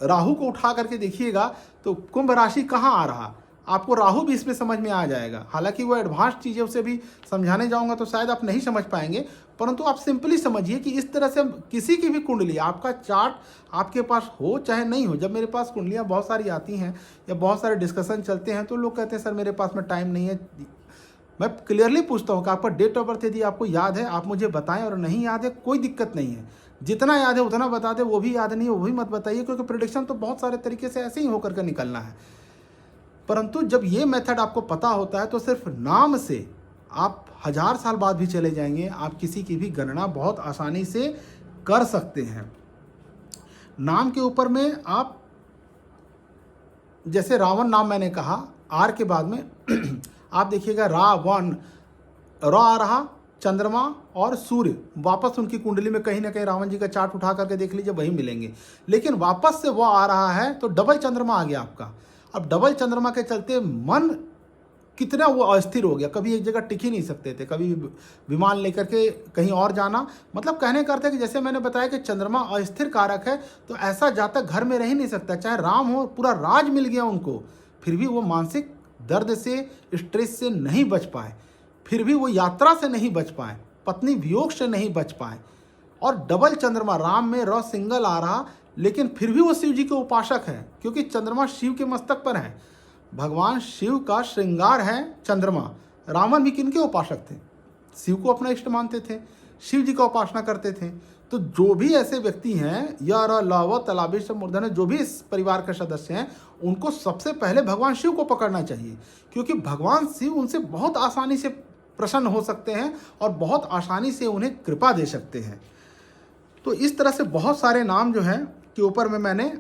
राहु को उठा करके देखिएगा तो कुंभ राशि कहाँ आ रहा, आपको राहु भी इसमें समझ में आ जाएगा। हालांकि वो एडवांस चीज़ें उसे भी समझाने जाऊंगा तो शायद आप नहीं समझ पाएंगे, परंतु आप सिंपली समझिए कि इस तरह से किसी की भी कुंडली, आपका चार्ट आपके पास हो चाहे नहीं हो। जब मेरे पास कुंडलियाँ बहुत सारी आती हैं या बहुत सारे डिस्कशन चलते हैं तो लोग कहते हैं सर मेरे पास में टाइम नहीं है। मैं क्लियरली पूछता हूँ कि आपका डेट ऑफ बर्थ यदि आपको याद है आप मुझे बताएं, और नहीं याद है कोई दिक्कत नहीं है, जितना याद है उतना बता दें। वो भी याद नहीं है वो भी मत बताइए, क्योंकि प्रेडिक्शन तो बहुत सारे तरीके से ऐसे ही होकर के निकलना है। परंतु जब ये मेथड आपको पता होता है तो सिर्फ नाम से आप 1000 साल बाद भी चले जाएंगे, आप किसी की भी गणना बहुत आसानी से कर सकते हैं। नाम के ऊपर में आप, जैसे रावण नाम मैंने कहा, आर के बाद में आप देखिएगा रावण, र आ रहा, चंद्रमा और सूर्य, वापस उनकी कुंडली में कहीं ना कहीं रावण जी का चार्ट उठा करके देख लीजिए वही मिलेंगे। लेकिन वापस से वो आ रहा है तो डबल चंद्रमा आ गया आपका। अब डबल चंद्रमा के चलते मन कितना वो अस्थिर हो गया, कभी एक जगह टिक ही नहीं सकते थे, कभी विमान लेकर के कहीं और जाना। मतलब कहने का अर्थ है कि जैसे मैंने बताया कि चंद्रमा अस्थिर कारक है, तो ऐसा जातक घर में रह ही नहीं सकता। चाहे राम हो, पूरा राज मिल गया उनको, फिर भी वो मानसिक दर्द से, स्ट्रेस से नहीं बच पाए, फिर भी वो यात्रा से नहीं बच पाए, पत्नी वियोग से नहीं बच पाए। और डबल चंद्रमा, राम में र सिंगल आ रहा, लेकिन फिर भी वो शिव जी के उपासक है, क्योंकि चंद्रमा शिव के मस्तक पर है। भगवान शिव का श्रृंगार है चंद्रमा। रावण भी किनके उपासक थे? शिव को अपना इष्ट मानते थे, शिव जी का उपासना करते थे। तो जो भी ऐसे व्यक्ति हैं, या लव तलाबी से मूर्धन, जो भी इस परिवार के सदस्य हैं, उनको सबसे पहले भगवान शिव को पकड़ना चाहिए, क्योंकि भगवान शिव उनसे बहुत आसानी से प्रसन्न हो सकते हैं और बहुत आसानी से उन्हें कृपा दे सकते हैं। तो इस तरह से बहुत सारे नाम जो हैं के ऊपर में मैंने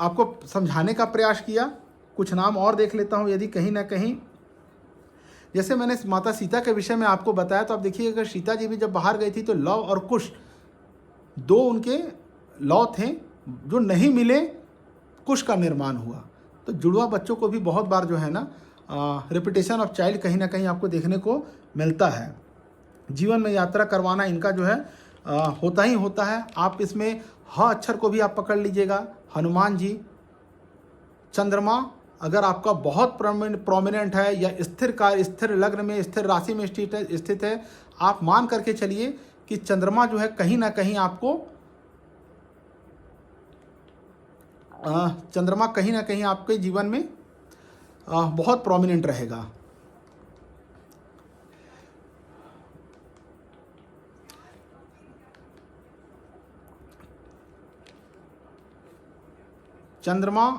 आपको समझाने का प्रयास किया। कुछ नाम और देख लेता हूँ, यदि कहीं ना कहीं, जैसे मैंने माता सीता के विषय में आपको बताया, तो आप देखिएगा सीता जी भी जब बाहर गई थी तो लव और कुश दो उनके लौ थे जो नहीं मिले, कुश का निर्माण हुआ। तो जुड़वा बच्चों को भी बहुत बार जो है ना रेपुटेशन ऑफ चाइल्ड कहीं ना कहीं आपको देखने को मिलता है। जीवन में यात्रा करवाना इनका जो है होता ही होता है। आप इसमें ह अक्षर को भी आप पकड़ लीजिएगा, हनुमान जी। चंद्रमा अगर आपका बहुत प्रोमिनेंट है या स्थिर लग्न में, स्थिर राशि में स्थित है, आप मान करके चलिए कि चंद्रमा जो है कहीं ना कहीं आपको चंद्रमा कहीं ना कहीं आपके जीवन में बहुत प्रोमिनेंट रहेगा। चंद्रमा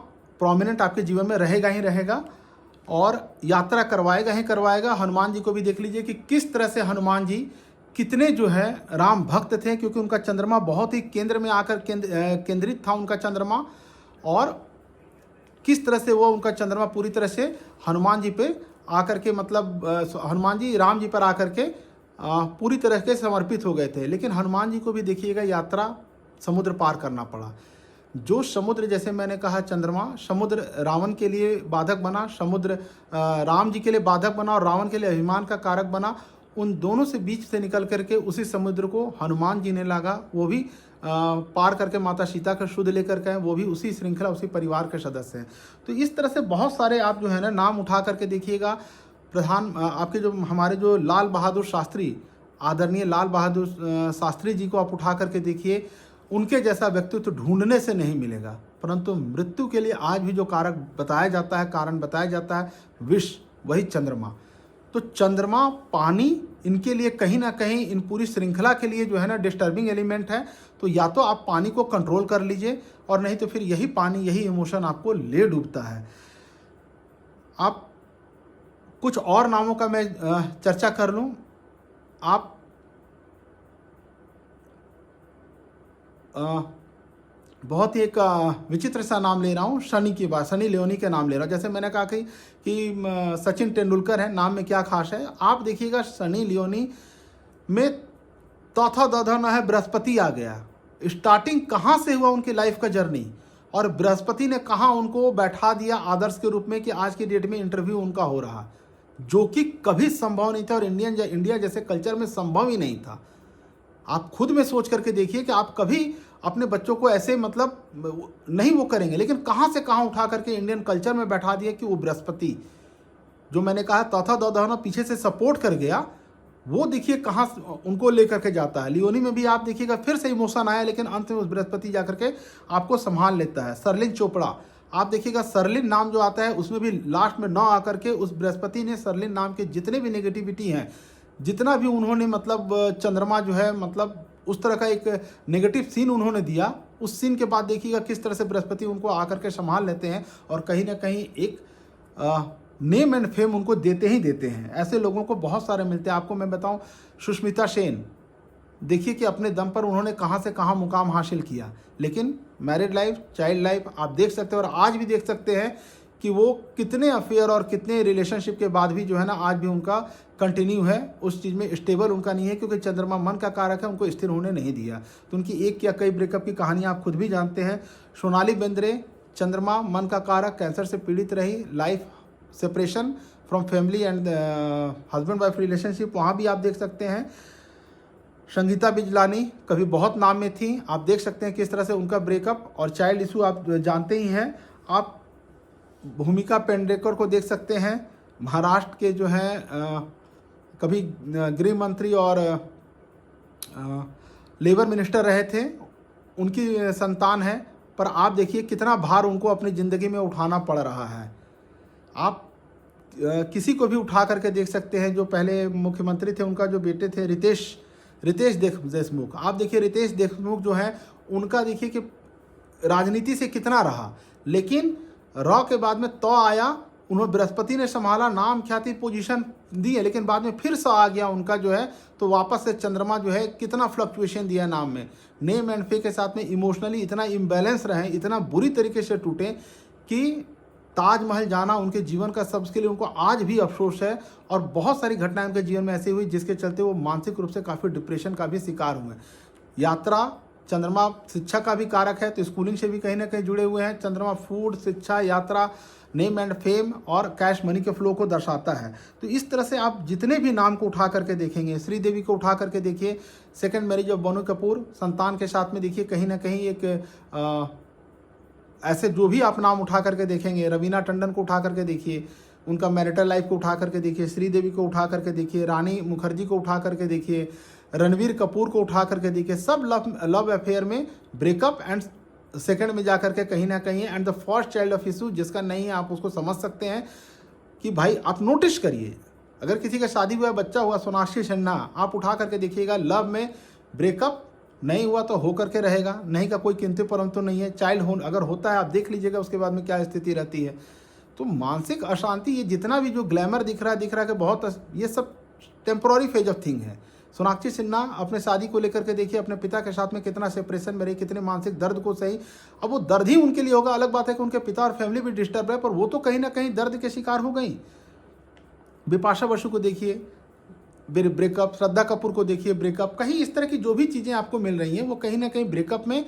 प्रोमिनेंट आपके जीवन में रहेगा ही रहेगा और यात्रा करवाएगा ही करवाएगा। हनुमान जी को भी देख लीजिए कि किस तरह से हनुमान जी कितने जो है राम भक्त थे, क्योंकि उनका चंद्रमा बहुत ही केंद्र में आकर केंद्रित था उनका चंद्रमा, और किस तरह से वो उनका चंद्रमा पूरी तरह से हनुमान जी पे आकर के, मतलब हनुमान जी राम जी पर आकर के पूरी तरह के समर्पित हो गए थे। लेकिन हनुमान जी को भी देखिएगा यात्रा समुद्र पार करना पड़ा। जो समुद्र, जैसे मैंने कहा, चंद्रमा समुद्र रावण के लिए बाधक बना, समुद्र राम जी के लिए बाधक बना और रावण के लिए अभिमान का कारक बना। उन दोनों से बीच से निकल करके उसी समुद्र को हनुमान जी ने लागा, वो भी पार करके माता सीता का शुद्ध लेकर के, वो भी उसी श्रृंखला, उसी परिवार के सदस्य हैं। तो इस तरह से बहुत सारे आप जो है ना नाम उठा करके देखिएगा। आपके जो हमारे जो लाल बहादुर शास्त्री, आदरणीय लाल बहादुर शास्त्री जी को आप उठा करके देखिए, उनके जैसा व्यक्तित्व ढूंढने से नहीं मिलेगा। परंतु मृत्यु के लिए आज भी जो कारक बताया जाता है, कारण बताया जाता है, विष, वही चंद्रमा। तो चंद्रमा, पानी इनके लिए कहीं ना कहीं इन पूरी श्रृंखला के लिए जो है ना डिस्टर्बिंग एलिमेंट है। तो या तो आप पानी को कंट्रोल कर लीजिए, और नहीं तो फिर यही पानी, यही इमोशन आपको ले डूबता है। आप कुछ और नामों का मैं चर्चा कर लूँ। आप बहुत ही एक विचित्र सा नाम ले रहा हूँ, शनि की बात, सनी लियोनी के नाम ले रहा हूँ। जैसे मैंने कहा कि सचिन तेंदुलकर है, नाम में क्या खास है। आप देखिएगा सनी लियोनी में तौथा दौधा ना है, बृहस्पति आ गया। स्टार्टिंग कहाँ से हुआ उनकी लाइफ का जर्नी, और बृहस्पति ने कहाँ उनको बैठा दिया आदर्श के रूप में कि आज की डेट में इंटरव्यू उनका हो रहा, जो कि कभी संभव नहीं था और इंडिया जैसे कल्चर में संभव ही नहीं था। आप खुद में सोच करके देखिए कि आप कभी अपने बच्चों को ऐसे मतलब नहीं वो करेंगे, लेकिन कहाँ से कहाँ उठा करके इंडियन कल्चर में बैठा दिया कि वो बृहस्पति, जो मैंने कहा तौथा दौधाना पीछे से सपोर्ट कर गया, वो देखिए कहाँ उनको लेकर के जाता है। लियोनी में भी आप देखिएगा फिर से इमोशन आया, लेकिन अंत में उस बृहस्पति जाकर के आपको संभाल लेता है। सरलिन चोपड़ा, आप देखिएगा सरलिन नाम जो आता है उसमें भी लास्ट में 9 आकर के उस बृहस्पति ने सरलिन नाम के जितने भी नेगेटिविटी हैं, जितना भी उन्होंने मतलब चंद्रमा जो है मतलब उस तरह का एक नेगेटिव सीन उन्होंने दिया, उस सीन के बाद देखिएगा किस तरह से बृहस्पति उनको आकर के संभाल लेते हैं और कहीं ना कहीं एक नेम एंड फेम उनको देते ही देते हैं। ऐसे लोगों को बहुत सारे मिलते हैं। आपको मैं बताऊं, सुष्मिता सेन, देखिए कि अपने दम पर उन्होंने कहां से कहां मुकाम हासिल किया, लेकिन मैरिड लाइफ, चाइल्ड लाइफ आप देख सकते हैं, और आज भी देख सकते हैं कि वो कितने अफेयर और कितने रिलेशनशिप के बाद भी जो है ना आज भी उनका कंटिन्यू है, उस चीज़ में स्टेबल उनका नहीं है, क्योंकि चंद्रमा मन का कारक है, उनको स्थिर होने नहीं दिया। तो उनकी एक या कई ब्रेकअप की कहानी आप खुद भी जानते हैं। सोनाली बेंद्रे, चंद्रमा मन का कारक, कैंसर से पीड़ित रही, life separation from family and husband wife relationship, वहाँ भी आप देख सकते हैं। संगीता बिजलानी कभी बहुत नाम में थी, आप देख सकते हैं किस तरह से उनका ब्रेकअप और चाइल्ड इशू आप जानते ही हैं। आप भूमिका पेंडेकर को देख सकते हैं, महाराष्ट्र के जो हैं कभी गृह मंत्री और लेबर मिनिस्टर रहे थे, उनकी संतान है, पर आप देखिए कितना भार उनको अपनी ज़िंदगी में उठाना पड़ रहा है। आप किसी को भी उठा करके देख सकते हैं, जो पहले मुख्यमंत्री थे, उनका जो बेटे थे रितेश देशमुख, आप देखिए रितेश देशमुख जो है उनका देखिए कि राजनीति से कितना रहा, लेकिन रॉ के बाद में तो आया, उन्होंने बृहस्पति ने संभाला, नाम ख्याति पोजीशन दी है, लेकिन बाद में फिर से आ गया उनका जो है, तो वापस से चंद्रमा जो है कितना फ्लक्चुएशन दिया नाम में, नेम एंड फे के साथ में इमोशनली इतना इम्बैलेंस रहे, इतना बुरी तरीके से टूटे कि ताजमहल जाना उनके जीवन का सबके लिए उनको आज भी अफसोस है। और बहुत सारी घटनाएं उनके जीवन में ऐसी हुई जिसके चलते वो मानसिक रूप से काफ़ी डिप्रेशन का भी शिकार हुए। यात्रा, चंद्रमा शिक्षा का भी कारक है, तो स्कूलिंग से भी कहीं ना कहीं जुड़े हुए हैं। चंद्रमा फूड, शिक्षा, यात्रा, नेम एंड फेम और कैश मनी के फ्लो को दर्शाता है। तो इस तरह से आप जितने भी नाम को उठा करके देखेंगे, श्रीदेवी को उठा करके देखिए, second marriage of Boney Kapoor, संतान के साथ में देखिए कहीं ना कहीं एक ऐसे जो भी आप नाम उठा करके देखेंगे, रवीना टंडन को उठा करके देखिए, उनका मैरिटल लाइफ को उठा करके देखिए, श्रीदेवी को उठा करके देखिए, रानी मुखर्जी को उठा करके देखिए, रणवीर कपूर को उठा करके देखिए, सब लव अफेयर में ब्रेकअप एंड सेकंड में जा करके कहीं ना कहीं and the first child of issue, जिसका नहीं है आप उसको समझ सकते हैं कि भाई आप नोटिस करिए, अगर किसी का शादी हुआ, बच्चा हुआ, सोनाक्षी सिन्हा आप उठा करके देखिएगा, लव में ब्रेकअप नहीं हुआ तो हो करके रहेगा, नहीं का कोई किंतु परंतु नहीं है। चाइल्ड हो अगर होता है आप देख लीजिएगा उसके बाद में क्या स्थिति रहती है। तो मानसिक अशांति, ये जितना भी जो ग्लैमर दिख रहा है कि बहुत, ये सब टेम्पोररी फेज ऑफ थिंग है। सोनाक्षी सिन्हा अपने शादी को लेकर के देखिए, अपने पिता के साथ में कितना सेपरेशन में रही, कितने मानसिक दर्द को सही। अब वो दर्द ही उनके लिए होगा, अलग बात है कि उनके पिता और फैमिली भी डिस्टर्ब है, पर वो तो कहीं ना कहीं दर्द के शिकार हो गई। बिपाशा बसु को देखिए ब्रेकअप, श्रद्धा कपूर को देखिए ब्रेकअप, कहीं इस तरह की जो भी चीज़ें आपको मिल रही हैं वो कहीं ना कहीं ब्रेकअप में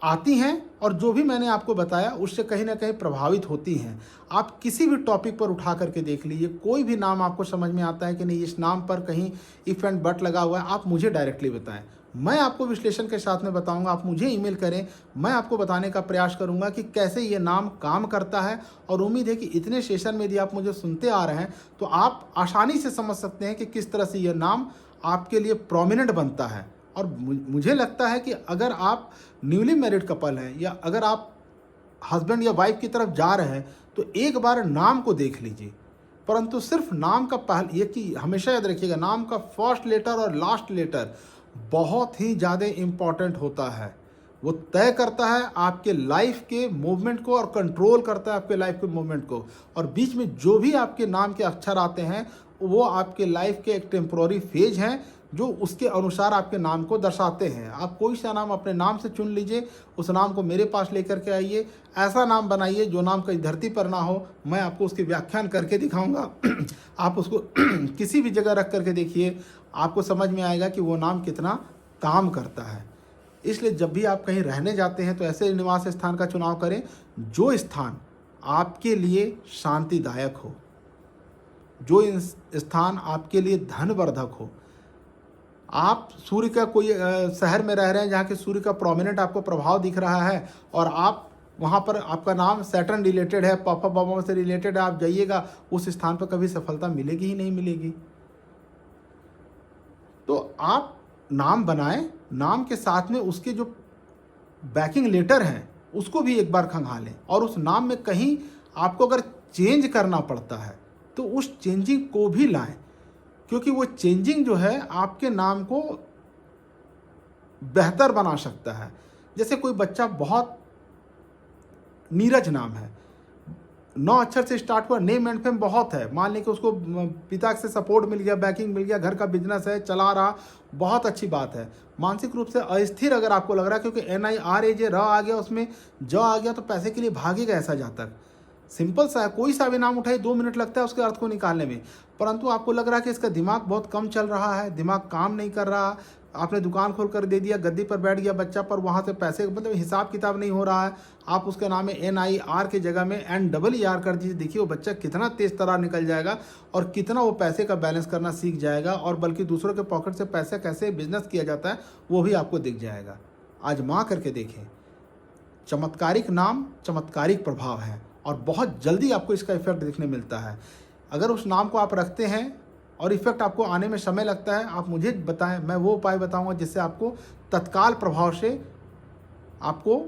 आती हैं, और जो भी मैंने आपको बताया उससे कहीं ना कहीं प्रभावित होती हैं। आप किसी भी टॉपिक पर उठा करके देख लीजिए, कोई भी नाम आपको समझ में आता है कि नहीं इस नाम पर कहीं इफ एंड बट लगा हुआ है, आप मुझे डायरेक्टली बताएं, मैं आपको विश्लेषण के साथ में बताऊंगा। आप मुझे ईमेल करें, मैं आपको बताने का प्रयास करूंगा कि कैसे ये नाम काम करता है। और उम्मीद है कि इतने सेशन में यदि आप मुझे सुनते आ रहे हैं तो आप आसानी से समझ सकते हैं कि किस तरह से ये नाम आपके लिए प्रोमिनेंट बनता है। और मुझे लगता है कि अगर आप न्यूली मैरिड कपल हैं या अगर आप हस्बैंड या वाइफ की तरफ जा रहे हैं तो एक बार नाम को देख लीजिए, परंतु सिर्फ नाम का ये कि हमेशा याद रखिएगा, नाम का फर्स्ट लेटर और लास्ट लेटर बहुत ही ज़्यादा इम्पॉर्टेंट होता है। वो तय करता है आपके लाइफ के मूवमेंट को और कंट्रोल करता है आपके लाइफ के मूवमेंट को। और बीच में जो भी आपके नाम के अक्षर आते हैं वो आपके लाइफ के एक टेम्पोररी फेज हैं जो उसके अनुसार आपके नाम को दर्शाते हैं। आप कोई सा नाम अपने नाम से चुन लीजिए, उस नाम को मेरे पास लेकर के आइए, ऐसा नाम बनाइए जो नाम कहीं धरती पर ना हो। मैं आपको उसकी व्याख्यान करके दिखाऊंगा आप उसको किसी भी जगह रख करके देखिए, आपको समझ में आएगा कि वो नाम कितना काम करता है। इसलिए जब भी आप कहीं रहने जाते हैं तो ऐसे निवास स्थान का चुनाव करें जो स्थान आपके लिए शांतिदायक हो, जो स्थान आपके लिए धनवर्धक हो। आप सूर्य का कोई शहर में रह रहे हैं जहाँ के सूर्य का प्रोमिनेंट आपको प्रभाव दिख रहा है और आप वहाँ पर आपका नाम सैटर्न रिलेटेड है, पापा बाबा से रिलेटेड है, आप जाइएगा उस स्थान पर कभी सफलता मिलेगी ही नहीं मिलेगी। तो आप नाम बनाएं, नाम के साथ में उसके जो बैकिंग लेटर हैं उसको भी एक बार खंगालें और उस नाम में कहीं आपको अगर चेंज करना पड़ता है तो उस चेंजिंग को भी लाएं, क्योंकि वो चेंजिंग जो है आपके नाम को बेहतर बना सकता है। जैसे कोई बच्चा बहुत नीरज नाम है, 9 अक्षर से स्टार्ट हुआ, नेम एंड फेम बहुत है, मान लें कि उसको पिता से सपोर्ट मिल गया, बैकिंग मिल गया, घर का बिजनेस है, चला रहा, बहुत अच्छी बात है। मानसिक रूप से अस्थिर अगर आपको लग रहा है, क्योंकि NIRAJ र आ गया, उसमें ज आ गया, तो पैसे के लिए भागेगा ऐसा जातक। सिंपल सा है, कोई सा भी नाम उठाए 2 मिनट लगता है उसके अर्थ को निकालने में, परंतु आपको लग रहा है कि इसका दिमाग बहुत कम चल रहा है, दिमाग काम नहीं कर रहा, आपने दुकान खोल कर दे दिया, गद्दी पर बैठ गया बच्चा, पर वहाँ से पैसे मतलब हिसाब किताब नहीं हो रहा है, आप उसके नाम में NIR की जगह में NER कर दीजिए। देखिए वो बच्चा कितना तेज तरार निकल जाएगा और कितना वो पैसे का बैलेंस करना सीख जाएगा, और बल्कि दूसरों के पॉकेट से पैसे कैसे बिजनेस किया जाता है वो भी आपको दिख जाएगा। आजमा करके देखें, चमत्कारिक नाम चमत्कारिक प्रभाव है और बहुत जल्दी आपको इसका इफेक्ट देखने मिलता है। अगर उस नाम को आप रखते हैं और इफेक्ट आपको आने में समय लगता है, आप मुझे बताएं, मैं वो उपाय बताऊंगा जिससे आपको तत्काल प्रभाव से आपको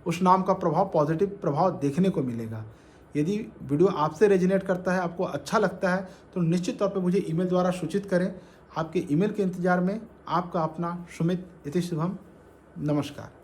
उस नाम का प्रभाव, पॉजिटिव प्रभाव देखने को मिलेगा। यदि वीडियो आपसे रेजोनेट करता है, आपको अच्छा लगता है, तो निश्चित तौर पे मुझे ईमेल द्वारा सूचित करें। आपके ईमेल के इंतजार में आपका अपना सुमित। इति शुभम। नमस्कार।